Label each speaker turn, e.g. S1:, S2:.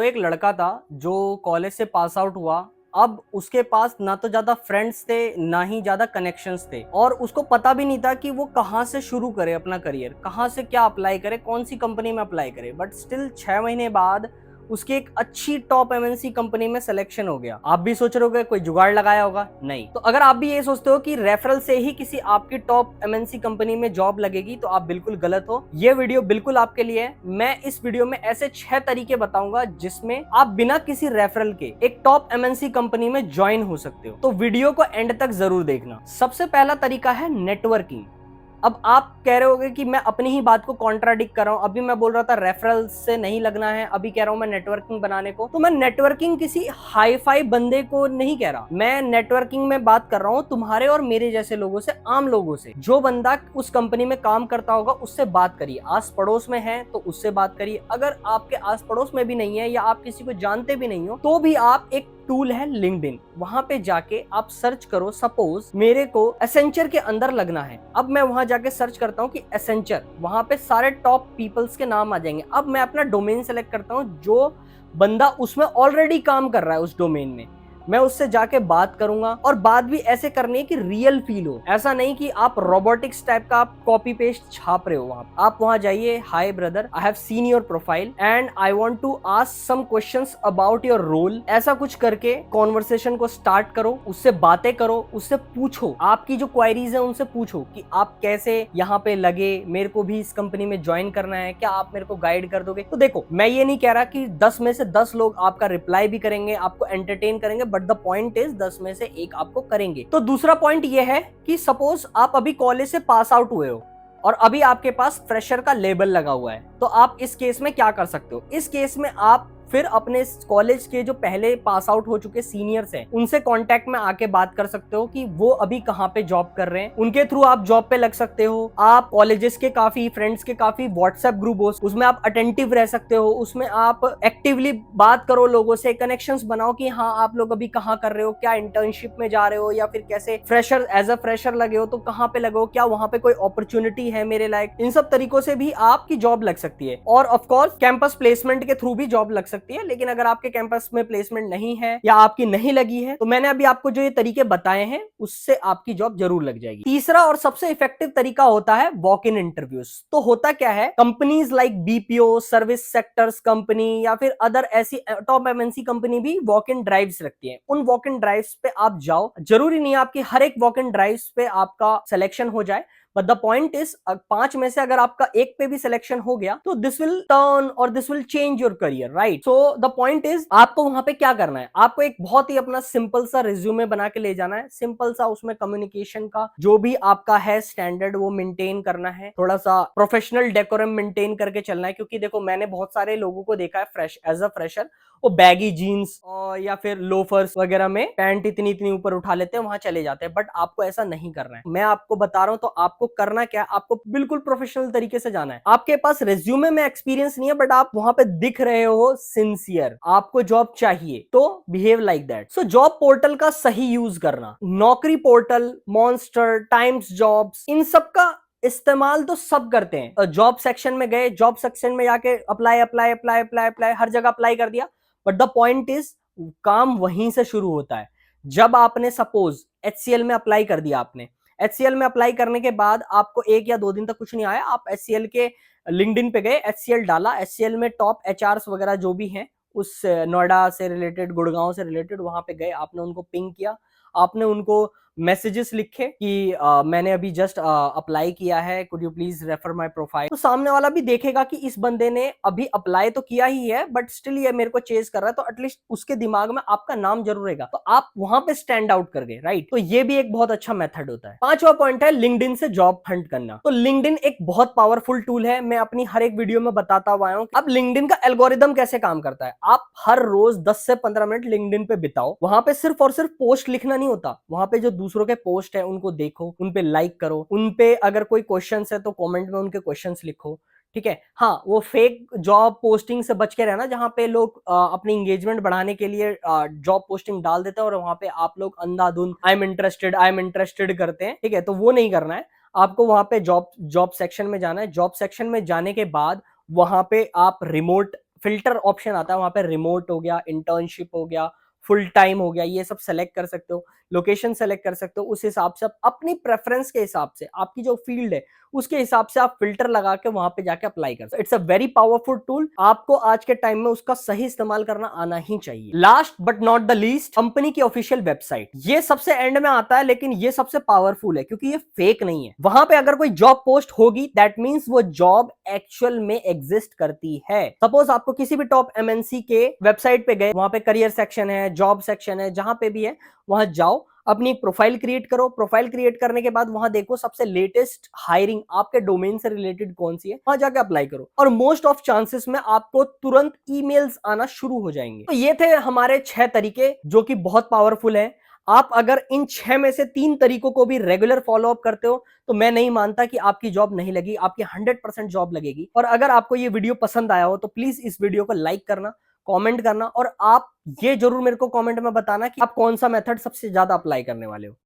S1: एक लड़का था जो कॉलेज से पास आउट हुआ। अब उसके पास ना तो ज्यादा फ्रेंड्स थे ना ही ज्यादा कनेक्शंस थे और उसको पता भी नहीं था कि वो कहाँ से शुरू करे अपना करियर, कहाँ से क्या अप्लाई करे, कौन सी कंपनी में अप्लाई करे। बट स्टिल 6 महीने बाद उसकी एक अच्छी टॉप एमएनसी कंपनी में सिलेक्शन हो गया। आप भी सोच रहे होगे कोई जुगाड़ लगाया होगा, नहीं। तो अगर आप भी ये सोचते हो कि रेफरल से ही किसी आपकी टॉप एमएनसी कंपनी में जॉब लगेगी तो आप बिल्कुल गलत हो। ये वीडियो बिल्कुल आपके लिए है। मैं इस वीडियो में ऐसे 6 तरीके बताऊंगा जिसमें आप बिना किसी रेफरल के एक टॉप एमएनसी कंपनी में ज्वाइन हो सकते हो। तो वीडियो को एंड तक जरूर देखना। सबसे पहला तरीका है नेटवर्किंग। अब आप कह रहे होगे कि मैं अपनी ही बात को कॉन्ट्राडिक्ट कर रहा हूं। अभी मैं बोल रहा था रेफरल से नहीं लगना है, अभी कह रहा हूं मैं नेटवर्किंग बनाने को। तो मैं नेटवर्किंग किसी हाई फाई बंदे को नहीं कह रहा, मैं नेटवर्किंग में बात कर रहा हूं तुम्हारे और मेरे जैसे लोगों से, आम लोगों से। जो बंदा उस कंपनी में काम करता होगा उससे बात करिए। आस पड़ोस में है तो उससे बात करिए। अगर आपके आस पड़ोस में भी नहीं है या आप किसी को जानते भी नहीं हो तो भी आप एक टूल है लिंक्डइन, वहां पे जाके आप सर्च करो। सपोज मेरे को एसेंचर के अंदर लगना है, अब मैं वहां जाके सर्च करता हूं कि एसेंचर, वहां पे सारे टॉप पीपल्स के नाम आ जाएंगे। अब मैं अपना डोमेन सेलेक्ट करता हूं, जो बंदा उसमें ऑलरेडी काम कर रहा है उस डोमेन में, मैं उससे जाके बात करूंगा। और बात भी ऐसे करनी है कि रियल फील हो, ऐसा नहीं कि आप रोबोटिक्स टाइप का आप कॉपी पेस्ट छाप रहे हो। आप वहां जाइए, hi brother, I have seen your profile and I want to ask some questions about your role, ऐसा कुछ करके कॉन्वर्सेशन को स्टार्ट करो। उससे बातें करो, उससे पूछो, आपकी जो क्वायरीज है उनसे पूछो कि आप कैसे यहाँ पे लगे, मेरे को भी इस कंपनी में ज्वाइन करना है, क्या आप मेरे को गाइड कर दोगे। तो देखो, मैं ये नहीं कह रहा कि 10 में से 10 लोग आपका रिप्लाई भी करेंगे, आपको एंटरटेन करेंगे, बट द पॉइंट इज 10 में से 1 आपको करेंगे। तो दूसरा पॉइंट ये है कि सपोज आप अभी कॉलेज से पास आउट हुए हो और अभी आपके पास फ्रेशर का लेबल लगा हुआ है, तो आप इस केस में क्या कर सकते हो। इस केस में आप फिर अपने कॉलेज के जो पहले पास आउट हो चुके सीनियर्स हैं उनसे कांटेक्ट में आके बात कर सकते हो कि वो अभी कहाँ पे जॉब कर रहे हैं, उनके थ्रू आप जॉब पे लग सकते हो। आप कॉलेजेस के काफी फ्रेंड्स के काफी व्हाट्सएप ग्रुप हो, उसमें आप अटेंटिव रह सकते हो, उसमें आप एक्टिवली बात करो लोगों से, कनेक्शंस बनाओ कि हाँ आप लोग अभी कहाँ कर रहे हो, क्या इंटर्नशिप में जा रहे हो या फिर कैसे फ्रेशर एज अ फ्रेशर लगे हो तो कहाँ पे लगे हो, क्या वहां पे कोई अपॉर्चुनिटी है मेरे लायक। इन सब तरीकों से भी आपकी जॉब लग सकती है। और ऑफकोर्स कैंपस प्लेसमेंट के थ्रू भी जॉब लग सकती है, लेकिन अगर आपके कैंपस में प्लेसमेंट नहीं है या आपकी नहीं लगी है तो मैंने अभी आपको जो ये तरीके बताए हैं उससे आपकी जॉब जरूर लग जाएगी। तीसरा और सबसे इफेक्टिव तरीका होता है वॉक इन इंटरव्यूज। तो होता क्या है, companies like BPO, service sectors company या फिर अदर ऐसी टॉप एमएनसी कंपनी भी वॉक इन ड्राइव्स रखती है। उन वॉक इन ड्राइव्स पे आप जाओ, जरूरी नहीं है आपकी हर एक वॉक इन ड्राइव्स पे आपका सिलेक्शन हो जाए, बट द पॉइंट इज 5 में से अगर आपका एक पे भी सिलेक्शन हो गया तो दिस विल टर्न और this will change your career, right. So the point is आपको वहां पे क्या करना है, आपको एक बहुत ही अपना सिंपल सा रिज्यूमे बना के ले जाना है। सिंपल सा, उसमें कम्युनिकेशन का जो भी आपका है स्टैंडर्ड वो मेंटेन करना है, थोड़ा सा प्रोफेशनल डेकोरम मेंटेन करके चलना है। क्योंकि देखो, मैंने बहुत सारे लोगों को देखा है फ्रेश एज अ फ्रेशर, वो बैगी जीन्स या फिर लोफर्स वगैरह में पैंट इतनी इतनी ऊपर उठा लेते हैं, वहां चले जाते हैं। बट आपको ऐसा नहीं करना है। मैं आपको बता रहा हूं तो आपको करना क्या है, आपको बिल्कुल प्रोफेशनल तरीके से जाना है। आपके पास रिज्यूमे में एक्सपीरियंस नहीं है बट आप वहां पे दिख रहे हो सिंसियर, आपको जॉब चाहिए, तो behave like that. So job portal का सही यूज करना, नौकरी पोर्टल, मॉन्स्टर, टाइम्स जॉब्स, इन सब का इस्तेमाल तो सब करते हैं। जॉब सेक्शन में गए, जॉब सेक्शन में जाके apply apply apply apply apply, हर जगह अप्लाई कर दिया। बट द पॉइंट इज, काम वहीं से शुरू होता है। जब आपने सपोज एचसीएल में अप्लाई कर दिया, आपने एचसीएल में अप्लाई करने के बाद आपको 1 या 2 दिन तक कुछ नहीं आया, आप एचसीएल के लिंक्डइन पे गए, एचसीएल डाला, एचसीएल में टॉप एचआरस वगैरह जो भी हैं उस नोएडा से रिलेटेड, गुड़गांव से रिलेटेड, वहां पे गए, आपने उनको पिंग किया, आपने उनको मैसेजेस लिखे कि मैंने अभी जस्ट अप्लाई किया है, could you please refer my profile. तो सामने वाला भी देखेगा कि इस बंदे ने अभी अप्लाई तो किया ही है बट स्टिल ये मेरे को चेज कर रहा है, तो एटलीस्ट उसके दिमाग में आपका नाम जरूर रहेगा, तो आप वहां पे स्टैंड आउट कर गए, राइट। तो ये भी एक बहुत अच्छा मेथड होता है। 5वां पॉइंट है लिंक्डइन से जॉब हंट करना। तो लिंक्डइन एक बहुत पावरफुल टूल है, मैं अपनी हर एक वीडियो में बताता हुआ आया हूं। अब लिंक्डइन का एल्गोरिदम कैसे काम करता है, आप हर रोज 10 से 15 मिनट लिंक्डइन पे बिताओ। वहां पे सिर्फ और सिर्फ पोस्ट लिखना नहीं होता, वहां पे जो दूसरों के पोस्ट है उनको देखो, उन पे लाइक करो, उन पे अगर कोई क्वेश्चंस है तो कमेंट में उनके क्वेश्चंस लिखो, ठीक है। हाँ, वो फेक जॉब पोस्टिंग से बच के रहना जहां पे लोग अपनी एंगेजमेंट बढ़ाने के लिए जॉब पोस्टिंग डाल देते हैं और वहां पे आप लोग अंधाधुंध आई एम इंटरेस्टेड करते हैं, ठीक है। तो वो नहीं करना है, आपको वहां पे जॉब सेक्शन में जाना है। जॉब सेक्शन में जाने के बाद वहां पे आप रिमोट फिल्टर ऑप्शन आता है, वहां पे रिमोट हो गया, इंटर्नशिप हो गया, फुल टाइम हो गया, ये सब सेलेक्ट कर सकते हो, लोकेशन सेलेक्ट कर सकते हो। उस हिसाब से आप अपनी प्रेफरेंस के हिसाब से, आपकी जो फील्ड है उसके हिसाब से आप फिल्टर लगा के वहां पे जाके अप्लाई कर सकते हो। It's a very powerful tool, आपको आज के टाइम में उसका सही इस्तेमाल करना आना ही चाहिए। Last but not the least, company की ऑफिशियल वेबसाइट, ये सबसे एंड में आता है, लेकिन ये सबसे पावरफुल है क्योंकि ये फेक नहीं है। वहां पे अगर कोई जॉब पोस्ट होगी, दैट मींस वो जॉब एक्चुअल में एग्जिस्ट करती है। सपोज आपको किसी भी टॉप एमएनसी के वेबसाइट पे गए, वहां पे करियर सेक्शन है, जॉब सेक्शन है, जहां पे भी है वहां जाओ, अपनी प्रोफाइल क्रिएट करो। प्रोफाइल क्रिएट करने के बाद वहां देखो सबसे लेटेस्ट हायरिंग आपके डोमेन से रिलेटेड कौन सी है, वहां जाके अप्लाई करो, और मोस्ट ऑफ चांसेस में आपको तुरंत ईमेल्स आना शुरू हो जाएंगे। तो ये थे हमारे 6 तरीके जो कि बहुत पावरफुल है। आप अगर इन 6 में से 3 तरीकों को भी रेगुलर फॉलो अप करते हो तो मैं नहीं मानता कि आपकी जॉब नहीं लगी, आपकी 100% जॉब लगेगी। और अगर आपको ये वीडियो पसंद आया हो तो प्लीज इस वीडियो को लाइक करना, कमेंट करना, और आप ये जरूर मेरे को कमेंट में बताना कि आप कौन सा मेथड सबसे ज्यादा अप्लाई करने वाले हो।